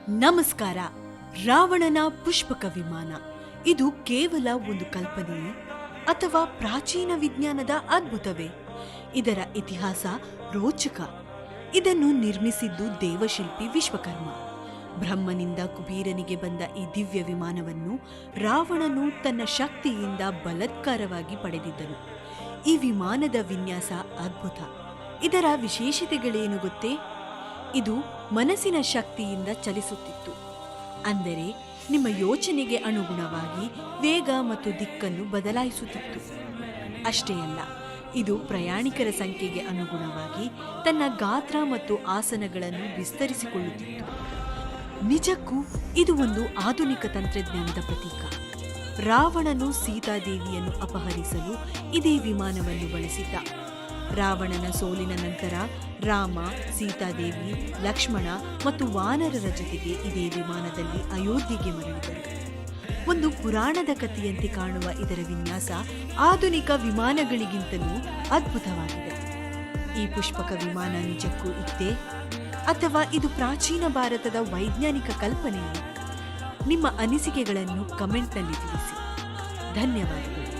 ನಮಸ್ಕಾರ. ರಾವಣನ ಪುಷ್ಪಕ ವಿಮಾನ ಇದು ಕೇವಲ ಒಂದು ಕಲ್ಪನೆಯೇ ಅಥವಾ ಪ್ರಾಚೀನ ವಿಜ್ಞಾನದ ಅದ್ಭುತವೇ? ಇದರ ಇತಿಹಾಸ ರೋಚಕ. ಇದನ್ನು ನಿರ್ಮಿಸಿದ್ದು ದೇವಶಿಲ್ಪಿ ವಿಶ್ವಕರ್ಮ. ಬ್ರಹ್ಮನಿಂದ ಕುಬೇರನಿಗೆ ಬಂದ ಈ ದಿವ್ಯ ವಿಮಾನವನ್ನು ರಾವಣನು ತನ್ನ ಶಕ್ತಿಯಿಂದ ಬಲಾತ್ಕಾರವಾಗಿ ಪಡೆದಿದ್ದನು. ಈ ವಿಮಾನದ ವಿನ್ಯಾಸ ಅದ್ಭುತ. ಇದರ ವಿಶೇಷತೆಗಳೇನು ಗೊತ್ತೇ? ಇದು ಮನಸ್ಸಿನ ಶಕ್ತಿಯಿಂದ ಚಲಿಸುತ್ತಿತ್ತು. ಅಂದರೆ ನಿಮ್ಮ ಯೋಚನೆಗೆ ಅನುಗುಣವಾಗಿ ವೇಗ ಮತ್ತು ದಿಕ್ಕನ್ನು ಬದಲಾಯಿಸುತ್ತಿತ್ತು. ಅಷ್ಟೇ ಅಲ್ಲ, ಇದು ಪ್ರಯಾಣಿಕರ ಸಂಖ್ಯೆಗೆ ಅನುಗುಣವಾಗಿ ತನ್ನ ಗಾತ್ರ ಮತ್ತು ಆಸನಗಳನ್ನು ವಿಸ್ತರಿಸಿಕೊಳ್ಳುತ್ತಿತ್ತು. ನಿಜಕ್ಕೂ ಇದು ಒಂದು ಆಧುನಿಕ ತಂತ್ರಜ್ಞಾನದ ಪ್ರತೀಕ. ರಾವಣನು ಸೀತಾದೇವಿಯನ್ನು ಅಪಹರಿಸಲು ಇದೇ ವಿಮಾನವನ್ನು ಬಳಸಿದ್ದ. ರಾವಣನ ಸೋಲಿನ ನಂತರ ರಾಮ, ಸೀತಾದೇವಿ, ಲಕ್ಷ್ಮಣ ಮತ್ತು ವಾನರರ ಜೊತೆಗೆ ಇದೇ ವಿಮಾನದಲ್ಲಿ ಅಯೋಧ್ಯೆಗೆ ಮರಳಿದರು. ಒಂದು ಪುರಾಣದ ಕಥೆಯಂತೆ ಕಾಣುವ ಇದರ ವಿನ್ಯಾಸ ಆಧುನಿಕ ವಿಮಾನಗಳಿಗಿಂತಲೂ ಅದ್ಭುತವಾಗಿದೆ. ಈ ಪುಷ್ಪಕ ವಿಮಾನ ನಿಜಕ್ಕೂ ಇತ್ತೇ ಅಥವಾ ಇದು ಪ್ರಾಚೀನ ಭಾರತದ ವೈಜ್ಞಾನಿಕ ಕಲ್ಪನೆಯೇ? ನಿಮ್ಮ ಅನಿಸಿಕೆಗಳನ್ನು ಕಮೆಂಟ್ನಲ್ಲಿ ತಿಳಿಸಿ. ಧನ್ಯವಾದಗಳು.